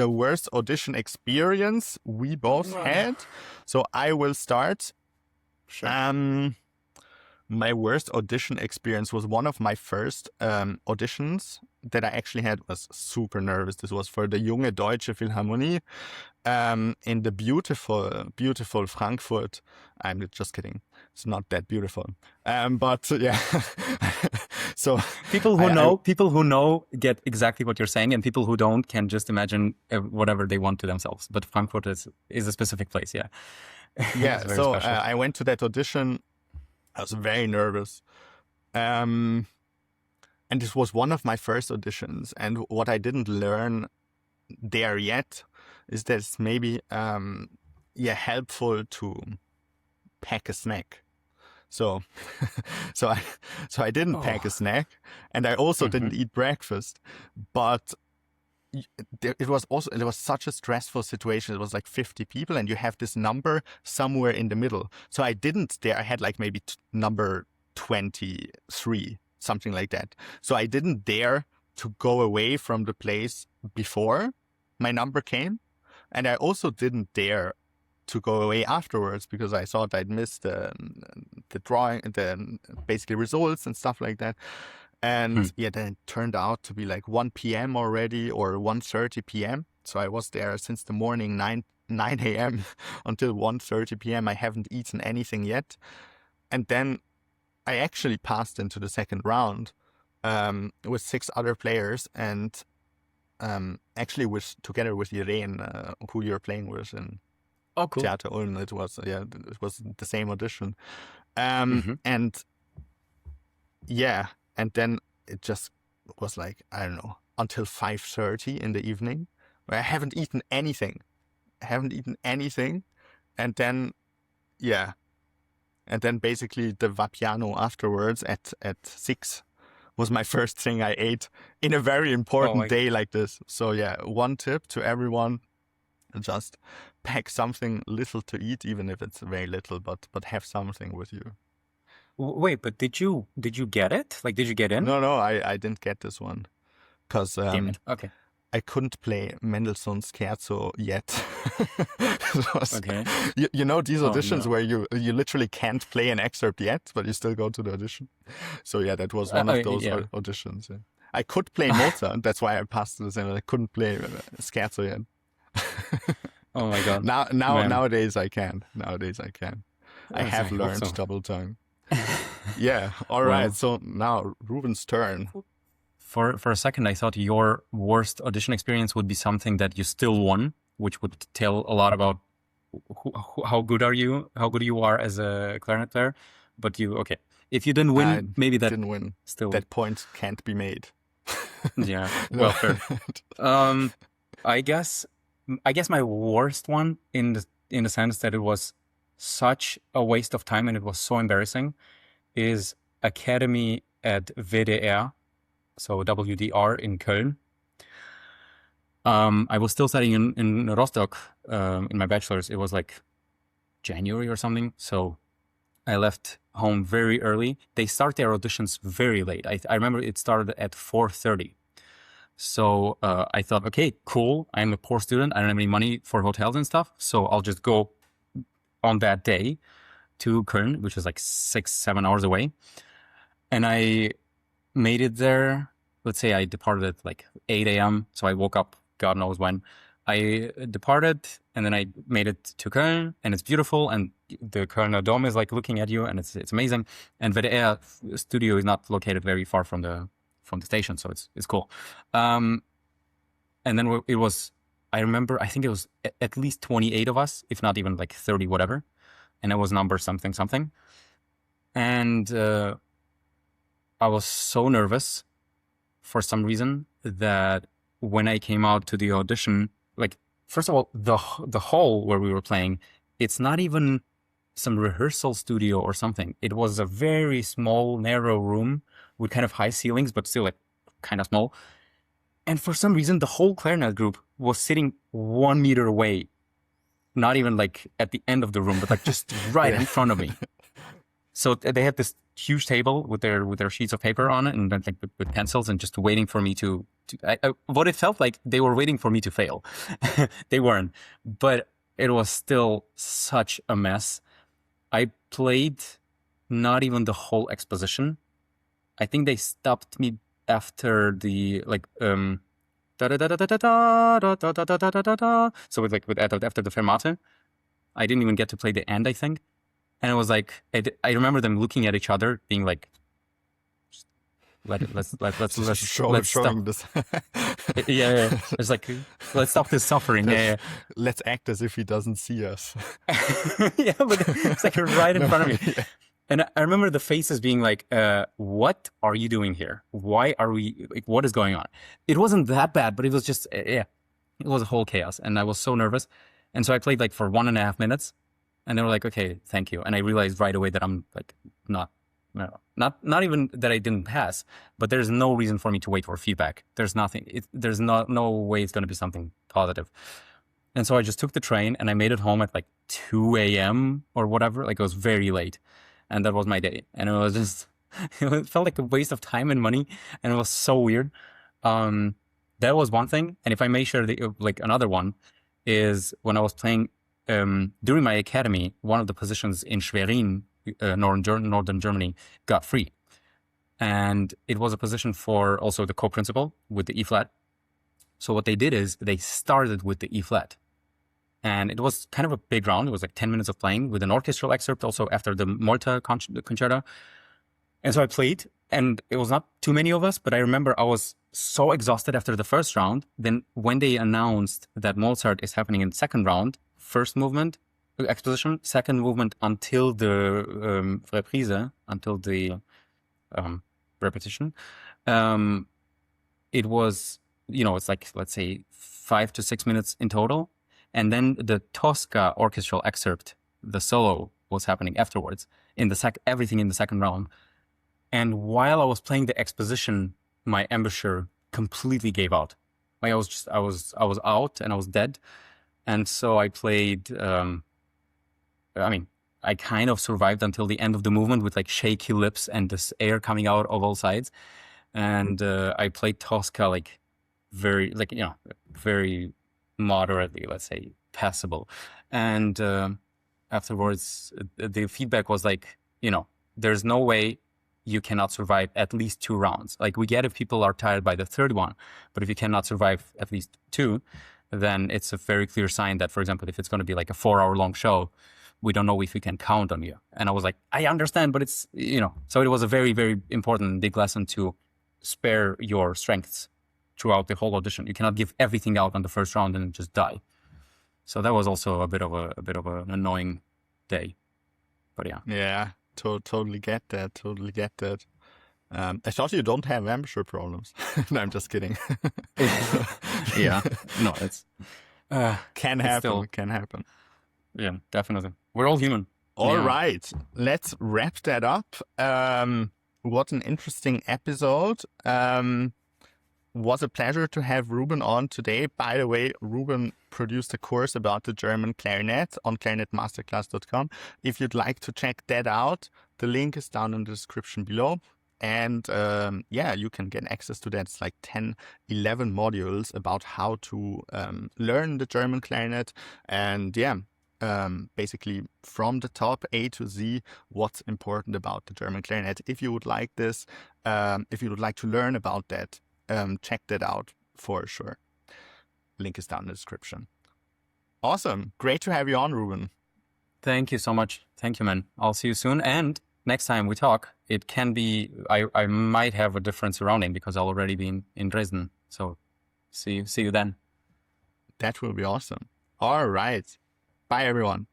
the worst audition experience we both had. So I will start. Sure. My worst audition experience was one of my first auditions that I actually had. Was super nervous. This was for the Junge Deutsche Philharmonie in the beautiful Frankfurt. I'm just kidding. It's not that beautiful. But yeah. So people who know get exactly what you're saying, and people who don't can just imagine whatever they want to themselves. But Frankfurt is a specific place. Yeah. Yeah. So I went to that audition. I was very nervous. And this was one of my first auditions. And what I didn't learn there yet is that it's maybe helpful to pack a snack. So I didn't pack a snack, and I also didn't eat breakfast. But it was such a stressful situation. It was like 50 people, and you have this number somewhere in the middle. So I didn't dare. I had like maybe number 23, something like that. So I didn't dare to go away from the place before my number came, and I also didn't dare to go away afterwards because I thought I'd missed the drawing, the basically results and stuff like that. And then it turned out to be like 1 p.m. already, or 1:30 p.m. So I was there since the morning, 9 a.m. until 1:30 p.m. I haven't eaten anything yet. And then I actually passed into the second round with 6 other players, and actually together with Irene, who you're playing with in Theater Ulm. It was the same audition. And then it just was like, I don't know, until 5:30 in the evening, where I haven't eaten anything. And then, and then basically the Vapiano afterwards at 6 was my first thing I ate in a very important day like this. So yeah, one tip to everyone, just pack something little to eat, even if it's very little, but have something with you. Wait, but did you get it? Like, did you get in? No, I didn't get this one because Damn it. Okay. I couldn't play Mendelssohn's Scherzo yet. Okay. You know these auditions where you literally can't play an excerpt yet, but you still go to the audition. So yeah, that was one of those auditions. Yeah. I could play Mozart, that's why I passed to the same. I couldn't play Scherzo yet. Oh my god. Nowadays I can. I have learned double tongue. Yeah. All right. So now Ruben's turn. For a second, I thought your worst audition experience would be something that you still won, which would tell a lot about how good you are as a clarinet player. But if you didn't win, maybe that didn't win. Still, that point can't be made. Yeah. Well, fair. I guess my worst one in the sense that it was such a waste of time and it was so embarrassing is Academy at WDR, so WDR in Köln. I was still studying in Rostock in my bachelor's. It was like January or something. So I left home very early. They start their auditions very late. I remember it started at 4:30. So I thought, okay, cool. I'm a poor student. I don't have any money for hotels and stuff. So I'll just go on that day to Köln, which is like 6-7 hours away. And I made it there. Let's say I departed at like 8 a.m. So I woke up, God knows when. I departed and then I made it to Köln, and it's beautiful. And the Kölner Dome is like looking at you, and it's amazing. And WDR studio is not located very far from the station. So it's cool. And then it was, I remember, I think it was at least 28 of us, if not even like 30, whatever. And it was number something. And I was so nervous for some reason that when I came out to the audition, like, first of all, the hall where we were playing, it's not even some rehearsal studio or something. It was a very small, narrow room with kind of high ceilings, but still like kind of small. And for some reason, the whole clarinet group was sitting 1 meter away, not even like at the end of the room, but like just right in front of me. So they had this huge table with their sheets of paper on it, and then like with pencils, and just waiting for me to what it felt like, they were waiting for me to fail. They weren't, but it was still such a mess. I played not even the whole exposition. I think they stopped me after the like so with after the fermate. I didn't even get to play the end, I think. And it was like, I remember them looking at each other, being like, let's showing stop. this. Yeah. It's like, let's stop this suffering. Yeah. Let's act as if he doesn't see us. Yeah, but it's like right in front of me. Yeah. And I remember the faces being like, what are you doing here? Why are we, like, what is going on? It wasn't that bad, but it was just, it was a whole chaos. And I was so nervous. And so I played like for 1.5 minutes, and they were like, okay, thank you. And I realized right away that I'm like, not even that I didn't pass, but there's no reason for me to wait for feedback. There's nothing, there's no way it's going to be something positive. And so I just took the train and I made it home at like 2 a.m. or whatever. Like, it was very late. And that was my day. And it was just, it felt like a waste of time and money. And it was so weird. That was one thing. And if I may share like another one, is when I was playing during my academy, one of the positions in Schwerin, northern Germany, got free. And it was a position for also the co-principal with the E flat. So what they did is they started with the E flat. And it was kind of a big round. It was like 10 minutes of playing with an orchestral excerpt also after the Malta concerto. And so I played, and it was not too many of us, but I remember I was so exhausted after the first round. Then when they announced that Mozart is happening in the second round, first movement, exposition, second movement until the reprise, until the repetition, it was, it's like, let's say 5 to 6 minutes in total. And then the Tosca orchestral excerpt, the solo, was happening afterwards, everything in the second round. And while I was playing the exposition, my embouchure completely gave out. Like, I was out and I was dead. And so I played, I kind of survived until the end of the movement with like shaky lips and this air coming out of all sides. And I played Tosca like very moderately, let's say, passable. And afterwards, the feedback was like, there's no way you cannot survive at least 2 rounds. Like, we get if people are tired by the third one, but if you cannot survive at least 2, then it's a very clear sign that, for example, if it's going to be like a 4-hour long show, we don't know if we can count on you. And I was like, I understand, but it's, so it was a very, very important big lesson to spare your strengths throughout the whole audition. You cannot give everything out on the first round and just die. So that was also a bit of an annoying day, but yeah. Yeah, totally get that. I thought you don't have embouchure problems. No, I'm just kidding. Yeah, no, it's can happen. Yeah, definitely. We're all human. All right, let's wrap that up. What an interesting episode. Was a pleasure to have Ruben on today. By the way, Ruben produced a course about the German clarinet on clarinetmasterclass.com. If you'd like to check that out, the link is down in the description below. And you can get access to that. It's like 11 modules about how to learn the German clarinet. And basically from the top A to Z, what's important about the German clarinet. If you would like this, if you would like to learn about that, check that out for sure. Link is down in the description. Awesome. Great to have you on, Ruben. Thank you so much. Thank you, man. I'll see you soon. And next time we talk, it can be, I might have a different surrounding because I'll already be in Dresden. So see you then. That will be awesome. All right. Bye, everyone.